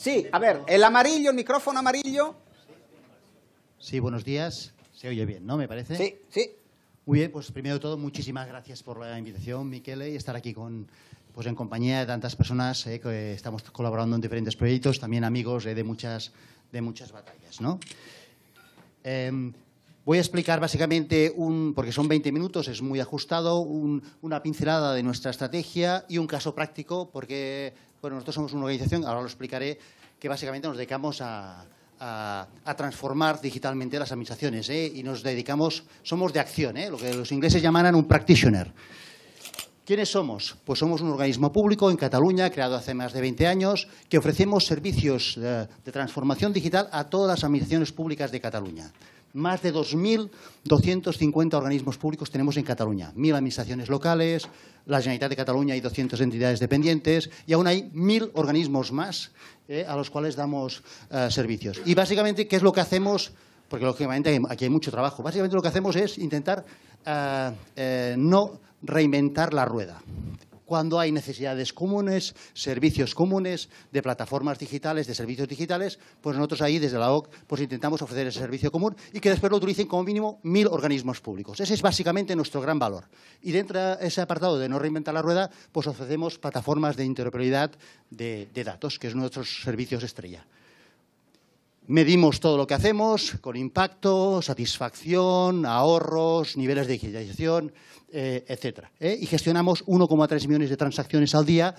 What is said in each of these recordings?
Sí, a ver, el amarillo, el micrófono amarillo. Sí, buenos días. Se oye bien, ¿no? Me parece. Sí, sí. Muy bien, pues primero de todo, muchísimas gracias por la invitación, Miquele, y estar aquí en compañía de tantas personas que estamos colaborando en diferentes proyectos, también amigos de muchas batallas, ¿no? Voy a explicar básicamente, porque son 20 minutos, es muy ajustado, una pincelada de nuestra estrategia y un caso práctico, porque bueno, nosotros somos una organización, ahora lo explicaré, que básicamente nos dedicamos a transformar digitalmente las administraciones y nos dedicamos, somos de acción, lo que los ingleses llaman un practitioner. ¿Quiénes somos? Pues somos un organismo público en Cataluña, creado hace más de 20 años, que ofrecemos servicios de transformación digital a todas las administraciones públicas de Cataluña. Más de 2.250 organismos públicos tenemos en Cataluña, 1.000 administraciones locales, la Generalitat de Cataluña y 200 entidades dependientes, y aún hay 1.000 organismos más a los cuales damos servicios. Y básicamente, ¿qué es lo que hacemos? Porque lógicamente aquí hay mucho trabajo. Básicamente lo que hacemos es intentar no reinventar la rueda. Cuando hay necesidades comunes, servicios comunes, de plataformas digitales, de servicios digitales, pues nosotros ahí desde la OC pues intentamos ofrecer ese servicio común y que después lo utilicen como mínimo 1.000 organismos públicos. Ese es básicamente nuestro gran valor. Y dentro de ese apartado de no reinventar la rueda, pues ofrecemos plataformas de interoperabilidad de datos, que es nuestros servicios estrella. Medimos todo lo que hacemos con impacto, satisfacción, ahorros, niveles de digitalización, etcétera. Y gestionamos 1,3 millones de transacciones al día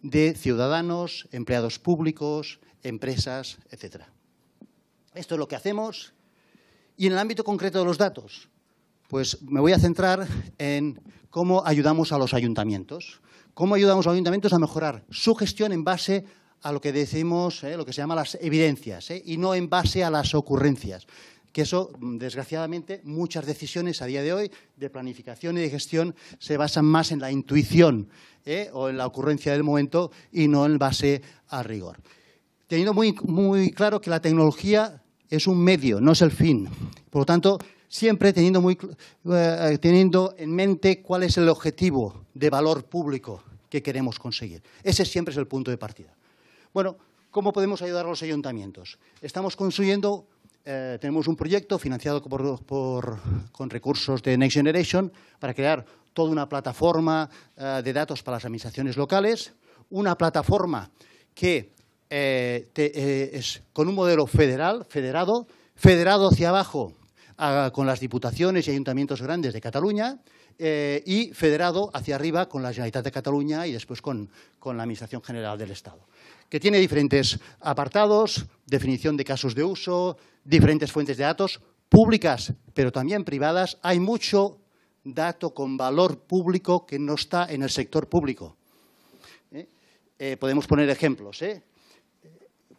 de ciudadanos, empleados públicos, empresas, etcétera. Esto es lo que hacemos. Y en el ámbito concreto de los datos, pues me voy a centrar en cómo ayudamos a los ayuntamientos. Cómo ayudamos a los ayuntamientos a mejorar su gestión en base a lo que decimos, lo que se llama las evidencias, y no en base a las ocurrencias. Que eso, desgraciadamente, muchas decisiones a día de hoy de planificación y de gestión se basan más en la intuición o en la ocurrencia del momento y no en base al rigor. Teniendo muy claro que la tecnología es un medio, no es el fin. Por lo tanto, siempre teniendo en mente cuál es el objetivo de valor público que queremos conseguir. Ese siempre es el punto de partida. Bueno, ¿cómo podemos ayudar a los ayuntamientos? Estamos construyendo, tenemos un proyecto financiado con recursos de Next Generation para crear toda una plataforma de datos para las administraciones locales, una plataforma que es con un modelo federado hacia abajo con las diputaciones y ayuntamientos grandes de Cataluña y federado hacia arriba con la Generalitat de Cataluña y después con la Administración General del Estado, que tiene diferentes apartados, definición de casos de uso, diferentes fuentes de datos públicas, pero también privadas. Hay mucho dato con valor público que no está en el sector público. Podemos poner ejemplos.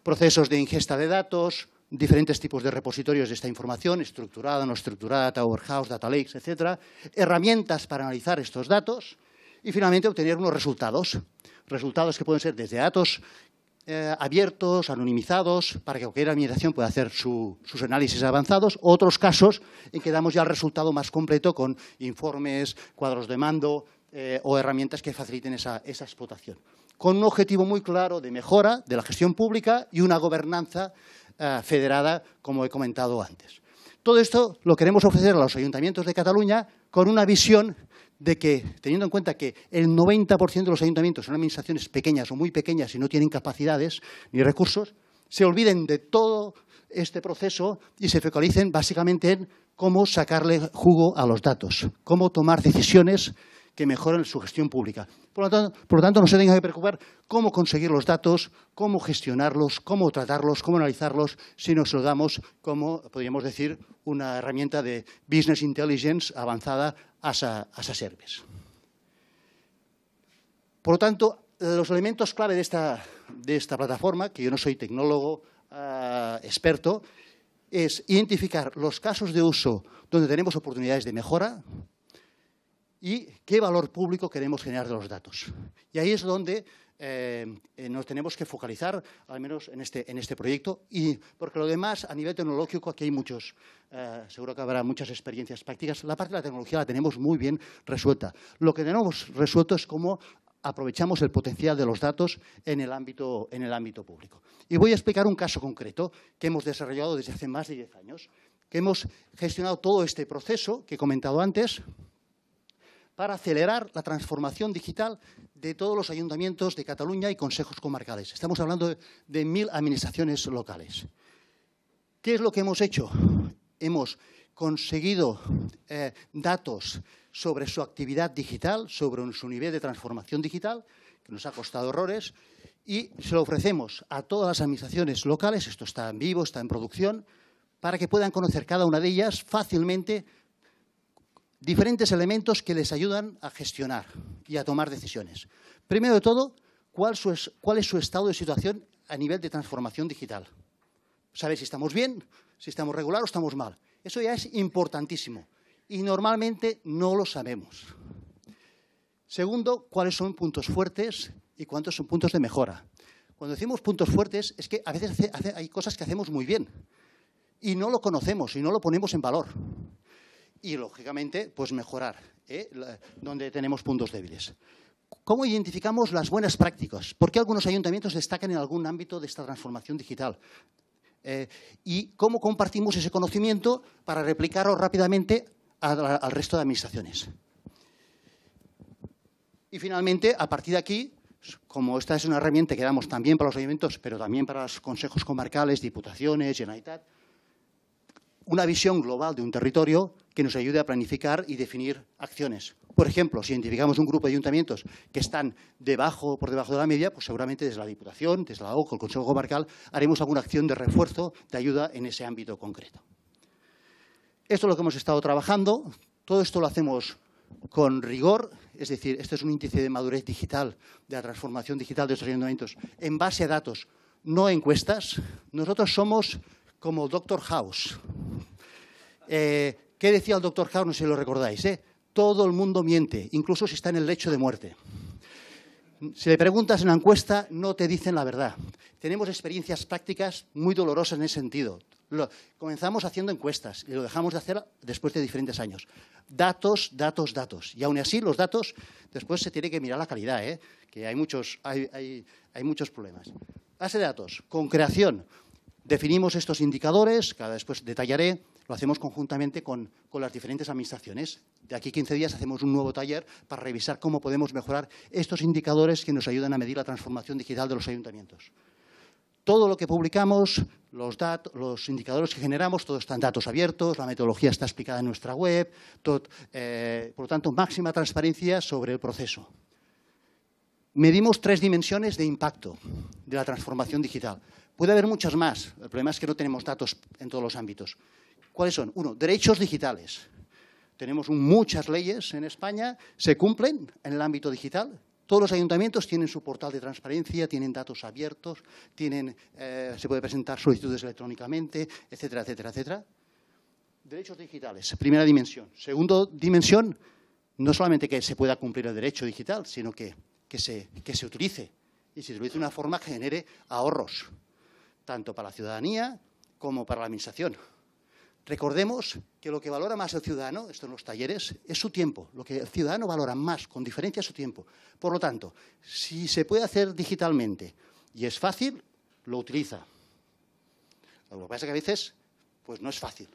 Procesos de ingesta de datos, diferentes tipos de repositorios de esta información, estructurada, no estructurada, data warehouse, data lakes, etcétera. Herramientas para analizar estos datos y, finalmente, obtener unos resultados. Resultados que pueden ser desde datos abiertos, anonimizados, para que cualquier administración pueda hacer sus análisis avanzados, o otros casos en que damos ya el resultado más completo con informes, cuadros de mando o herramientas que faciliten esa explotación. Con un objetivo muy claro de mejora de la gestión pública y una gobernanza federada, como he comentado antes. Todo esto lo queremos ofrecer a los ayuntamientos de Cataluña con una visión de que, teniendo en cuenta que el 90% de los ayuntamientos son administraciones pequeñas o muy pequeñas y no tienen capacidades ni recursos, se olviden de todo este proceso y se focalicen básicamente en cómo sacarle jugo a los datos, cómo tomar decisiones que mejoren su gestión pública. Por lo tanto, no se tenga que preocupar cómo conseguir los datos, cómo gestionarlos, cómo tratarlos, cómo analizarlos, sino se lo damos como, podríamos decir, una herramienta de business intelligence avanzada a service. Por lo tanto, los elementos clave de esta plataforma, que yo no soy tecnólogo experto, es identificar los casos de uso donde tenemos oportunidades de mejora y qué valor público queremos generar de los datos. Y ahí es donde nos tenemos que focalizar, al menos en este proyecto, y porque lo demás, a nivel tecnológico, aquí hay muchos, seguro que habrá muchas experiencias prácticas. La parte de la tecnología la tenemos muy bien resuelta. Lo que tenemos resuelto es cómo aprovechamos el potencial de los datos en el ámbito público. Y voy a explicar un caso concreto que hemos desarrollado desde hace más de 10 años, que hemos gestionado todo este proceso que he comentado antes para acelerar la transformación digital de todos los ayuntamientos de Cataluña y consejos comarcales. Estamos hablando de 1.000 administraciones locales. ¿Qué es lo que hemos hecho? Hemos conseguido datos sobre su actividad digital, sobre su nivel de transformación digital, que nos ha costado horrores, y se lo ofrecemos a todas las administraciones locales, esto está en vivo, está en producción, para que puedan conocer cada una de ellas fácilmente diferentes elementos que les ayudan a gestionar y a tomar decisiones. Primero de todo, ¿cuál es su estado de situación a nivel de transformación digital? Saber si estamos bien, si estamos regular o estamos mal. Eso ya es importantísimo y normalmente no lo sabemos. Segundo, ¿cuáles son puntos fuertes y cuántos son puntos de mejora? Cuando decimos puntos fuertes es que a veces hay cosas que hacemos muy bien y no lo conocemos y no lo ponemos en valor. Y, lógicamente, pues mejorar donde tenemos puntos débiles. ¿Cómo identificamos las buenas prácticas? ¿Por qué algunos ayuntamientos destacan en algún ámbito de esta transformación digital? Y cómo compartimos ese conocimiento para replicarlo rápidamente al resto de administraciones. Y, finalmente, a partir de aquí, como esta es una herramienta que damos también para los ayuntamientos, pero también para los consejos comarcales, diputaciones, Generalitat, una visión global de un territorio que nos ayude a planificar y definir acciones. Por ejemplo, si identificamos un grupo de ayuntamientos que están por debajo de la media, pues seguramente desde la Diputación, desde la OCO, el Consejo Comarcal, haremos alguna acción de refuerzo, de ayuda en ese ámbito concreto. Esto es lo que hemos estado trabajando. Todo esto lo hacemos con rigor, es decir, este es un índice de madurez digital, de la transformación digital de estos ayuntamientos, en base a datos, no encuestas. Nosotros somos como Dr. House. ¿Qué decía el Dr. House? No sé si lo recordáis. Todo el mundo miente, incluso si está en el lecho de muerte. Si le preguntas en la encuesta, no te dicen la verdad. Tenemos experiencias prácticas muy dolorosas en ese sentido. Comenzamos haciendo encuestas y lo dejamos de hacer después de diferentes años. Datos, datos, datos. Y aún así, los datos, después se tiene que mirar la calidad, que hay muchos problemas. Base de datos, con creación. Definimos estos indicadores, que después detallaré, lo hacemos conjuntamente con las diferentes administraciones. De aquí a 15 días hacemos un nuevo taller para revisar cómo podemos mejorar estos indicadores que nos ayudan a medir la transformación digital de los ayuntamientos. Todo lo que publicamos, los indicadores que generamos, todo está en datos abiertos, la metodología está explicada en nuestra web, por lo tanto, máxima transparencia sobre el proceso. Medimos 3 dimensiones de impacto de la transformación digital. Puede haber muchas más. El problema es que no tenemos datos en todos los ámbitos. ¿Cuáles son? 1, derechos digitales. Tenemos muchas leyes en España, se cumplen en el ámbito digital. Todos los ayuntamientos tienen su portal de transparencia, tienen datos abiertos, se puede presentar solicitudes electrónicamente, etcétera, etcétera, etcétera. Derechos digitales, primera dimensión. Segunda dimensión, no solamente que se pueda cumplir el derecho digital, sino que se utilice y se utilice de una forma que genere ahorros, tanto para la ciudadanía como para la administración. Recordemos que lo que valora más el ciudadano, esto en los talleres, es su tiempo. Lo que el ciudadano valora más, con diferencia, es su tiempo. Por lo tanto, si se puede hacer digitalmente y es fácil, lo utiliza. Lo que pasa es que a veces pues no es fácil.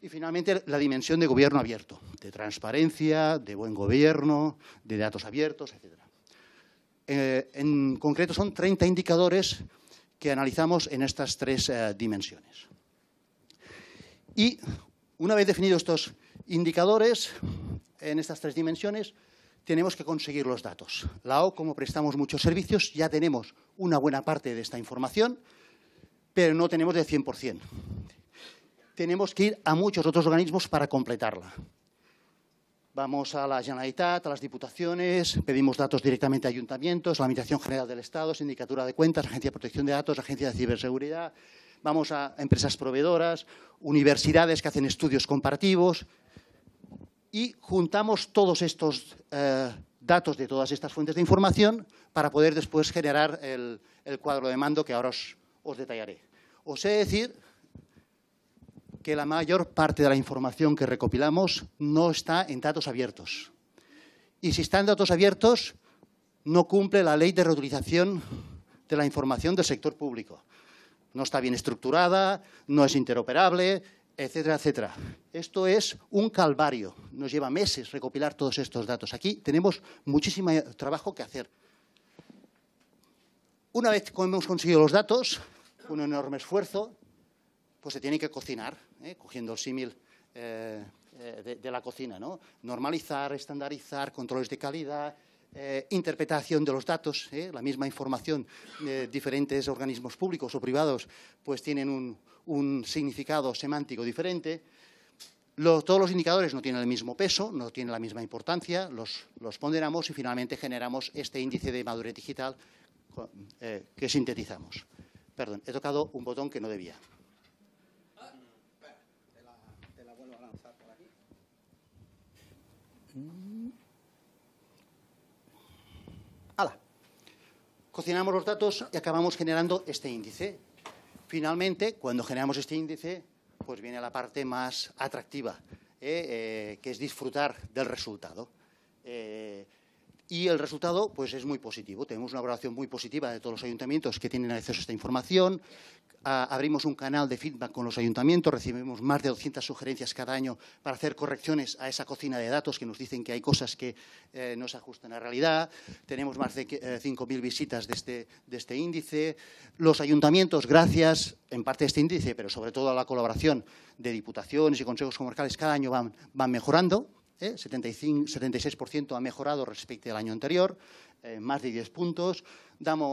Y finalmente, la dimensión de gobierno abierto, de transparencia, de buen gobierno, de datos abiertos, etc. En concreto, son 30 indicadores que analizamos en estas 3 dimensiones. Y una vez definidos estos indicadores en estas 3 dimensiones, tenemos que conseguir los datos. La O, como prestamos muchos servicios, ya tenemos una buena parte de esta información, pero no tenemos del 100%. Tenemos que ir a muchos otros organismos para completarla. Vamos a la Generalitat, a las diputaciones, pedimos datos directamente a ayuntamientos, a la Administración General del Estado, Sindicatura de Cuentas, Agencia de Protección de Datos, Agencia de Ciberseguridad. Vamos a empresas proveedoras, universidades que hacen estudios comparativos y juntamos todos estos datos de todas estas fuentes de información para poder después generar el cuadro de mando que ahora os detallaré. Os he de decir que la mayor parte de la información que recopilamos no está en datos abiertos. Y si está en datos abiertos, no cumple la ley de reutilización de la información del sector público. No está bien estructurada, no es interoperable, etcétera, etcétera. Esto es un calvario. Nos lleva meses recopilar todos estos datos. Aquí tenemos muchísimo trabajo que hacer. Una vez que hemos conseguido los datos, un enorme esfuerzo, pues se tiene que cocinar, cogiendo el símil de la cocina, ¿no? Normalizar, estandarizar, controles de calidad, interpretación de los datos, la misma información de diferentes organismos públicos o privados, pues tienen un significado semántico diferente. Todos los indicadores no tienen el mismo peso, no tienen la misma importancia, los ponderamos y finalmente generamos este índice de madurez digital que sintetizamos. Perdón, he tocado un botón que no debía. Te la vuelvo a lanzar por aquí. ¡Hala! Cocinamos los datos y acabamos generando este índice. Finalmente, cuando generamos este índice, pues viene la parte más atractiva, que es disfrutar del resultado. Y el resultado pues, es muy positivo. Tenemos una valoración muy positiva de todos los ayuntamientos que tienen acceso a esta información. Abrimos un canal de feedback con los ayuntamientos, recibimos más de 200 sugerencias cada año para hacer correcciones a esa cocina de datos que nos dicen que hay cosas que no se ajustan a la realidad. Tenemos más de 5.000 visitas de este índice. Los ayuntamientos, gracias en parte a este índice, pero sobre todo a la colaboración de diputaciones y consejos comarcales, cada año van mejorando. 76% ha mejorado respecto al año anterior, más de 10 puntos.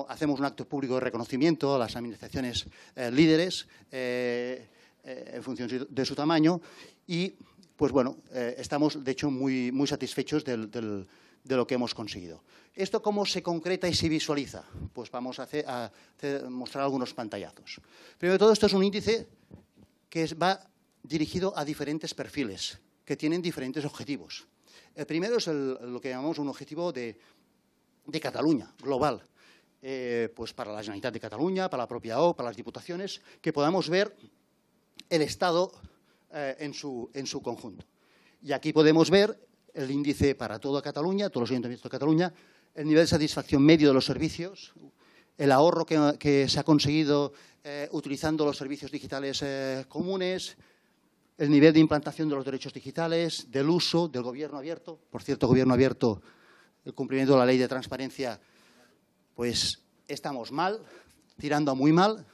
Hacemos un acto público de reconocimiento a las administraciones líderes en función de su tamaño y, pues bueno, estamos, de hecho, muy satisfechos de lo que hemos conseguido. ¿Esto cómo se concreta y se visualiza? Pues vamos a mostrar algunos pantallazos. Primero de todo, esto es un índice que va dirigido a diferentes perfiles que tienen diferentes objetivos. El primero es lo que llamamos un objetivo de Cataluña, global, pues para la Generalitat de Cataluña, para la propia O, para las diputaciones, que podamos ver el Estado en su conjunto. Y aquí podemos ver el índice para toda Cataluña, todos los ayuntamientos de Cataluña, el nivel de satisfacción medio de los servicios, el ahorro que se ha conseguido utilizando los servicios digitales comunes, el nivel de implantación de los derechos digitales, del uso del gobierno abierto. Por cierto, gobierno abierto, el cumplimiento de la ley de transparencia, pues estamos mal, tirando a muy mal.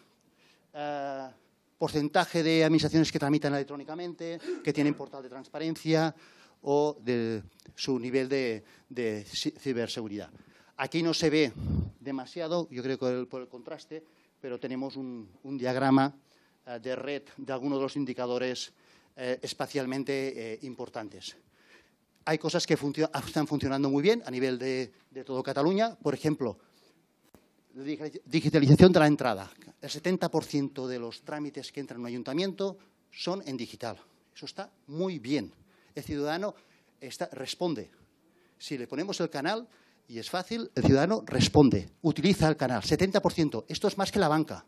Porcentaje de administraciones que tramitan electrónicamente, que tienen portal de transparencia o de su nivel de ciberseguridad. Aquí no se ve demasiado, yo creo que por el contraste, pero tenemos un diagrama de red de algunos de los indicadores espacialmente importantes. Hay cosas que están funcionando muy bien a nivel de todo Cataluña. Por ejemplo, digitalización de la entrada. El 70% de los trámites que entran en un ayuntamiento son en digital. Eso está muy bien. El ciudadano responde. Si le ponemos el canal, y es fácil, el ciudadano responde, utiliza el canal. 70%. Esto es más que la banca.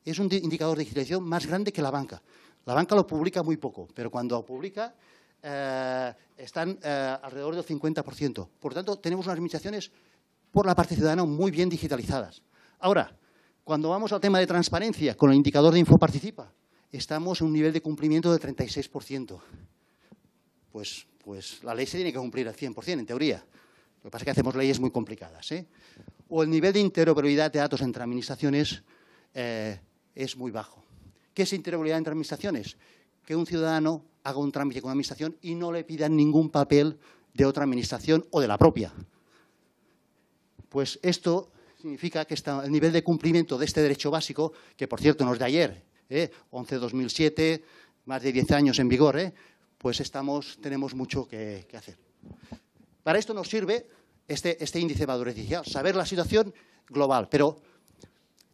Es un indicador de digitalización más grande que la banca. La banca lo publica muy poco, pero cuando lo publica están alrededor del 50%. Por tanto, tenemos unas administraciones por la parte ciudadana muy bien digitalizadas. Ahora, cuando vamos al tema de transparencia, con el indicador de Infoparticipa, estamos en un nivel de cumplimiento del 36%. Pues la ley se tiene que cumplir al 100%, en teoría. Lo que pasa es que hacemos leyes muy complicadas. O el nivel de interoperabilidad de datos entre administraciones es muy bajo. ¿Qué es interoperabilidad entre administraciones? Que un ciudadano haga un trámite con una administración y no le pidan ningún papel de otra administración o de la propia. Pues esto significa que el nivel de cumplimiento de este derecho básico, que por cierto no es de ayer, 11/2007, más de 10 años en vigor, pues tenemos mucho que hacer. Para esto nos sirve este índice de madurez digital, saber la situación global, pero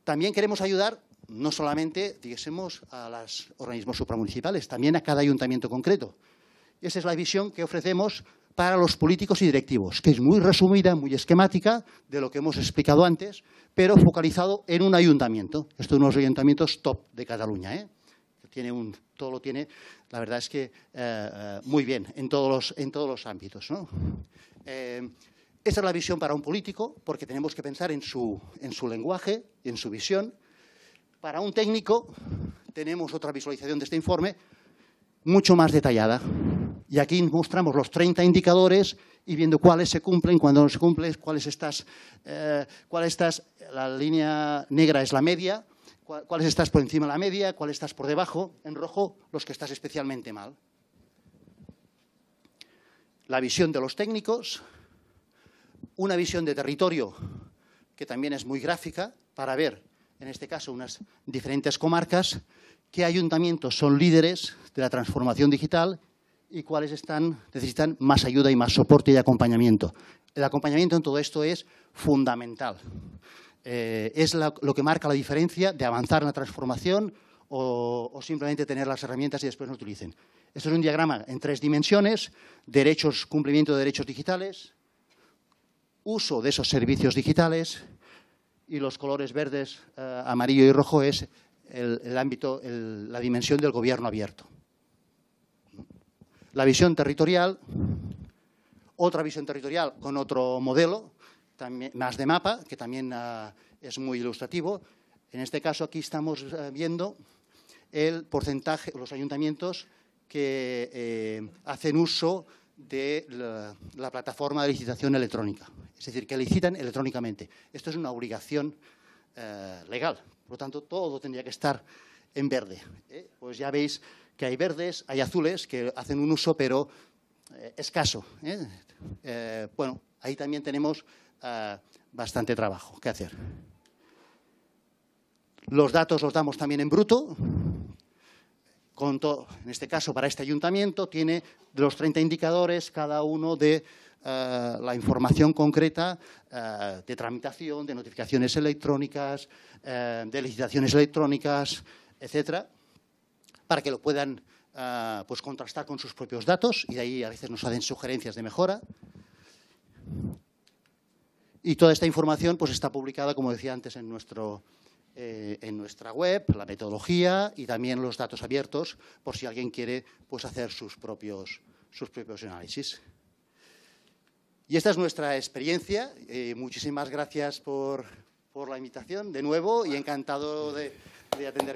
también queremos ayudar no solamente, digásemos, a los organismos supramunicipales, también a cada ayuntamiento concreto. Y esa es la visión que ofrecemos para los políticos y directivos, que es muy resumida, muy esquemática de lo que hemos explicado antes, pero focalizado en un ayuntamiento. Esto es uno de los ayuntamientos top de Cataluña, todo lo tiene, la verdad es que muy bien, en todos los ámbitos, ¿no? Esa es la visión para un político, porque tenemos que pensar en su lenguaje y en su visión. Para un técnico tenemos otra visualización de este informe mucho más detallada. Y aquí mostramos los 30 indicadores y viendo cuáles se cumplen, cuándo no se cumplen, cuáles la línea negra es la media, cuáles estás por encima de la media, cuáles estás por debajo, en rojo los que estás especialmente mal. La visión de los técnicos, una visión de territorio que también es muy gráfica para ver, en este caso, unas diferentes comarcas, qué ayuntamientos son líderes de la transformación digital y cuáles necesitan más ayuda y más soporte y acompañamiento. El acompañamiento en todo esto es fundamental. Es lo que marca la diferencia de avanzar en la transformación o simplemente tener las herramientas y después no utilicen. Esto es un diagrama en 3 dimensiones, cumplimiento de derechos digitales, uso de esos servicios digitales y los colores verdes, amarillo y rojo es la dimensión del gobierno abierto. La visión territorial, otra visión territorial con otro modelo, también, más de mapa, que también es muy ilustrativo. En este caso aquí estamos viendo el porcentaje, los ayuntamientos que hacen uso de la plataforma de licitación electrónica, es decir, que licitan electrónicamente. Esto es una obligación legal, por lo tanto, todo tendría que estar en verde. Pues ya veis que hay verdes, hay azules que hacen un uso, pero escaso. Bueno, ahí también tenemos bastante trabajo que hacer. Los datos los damos también en bruto. En este caso, para este ayuntamiento, tiene de los 30 indicadores, cada uno de la información concreta de tramitación, de notificaciones electrónicas, de licitaciones electrónicas, etcétera, para que lo puedan pues contrastar con sus propios datos y de ahí a veces nos hacen sugerencias de mejora. Y toda esta información pues está publicada, como decía antes, en nuestra web, la metodología y también los datos abiertos, por si alguien quiere pues, hacer sus propios análisis. Y esta es nuestra experiencia. Muchísimas gracias por la invitación de nuevo y encantado de atender.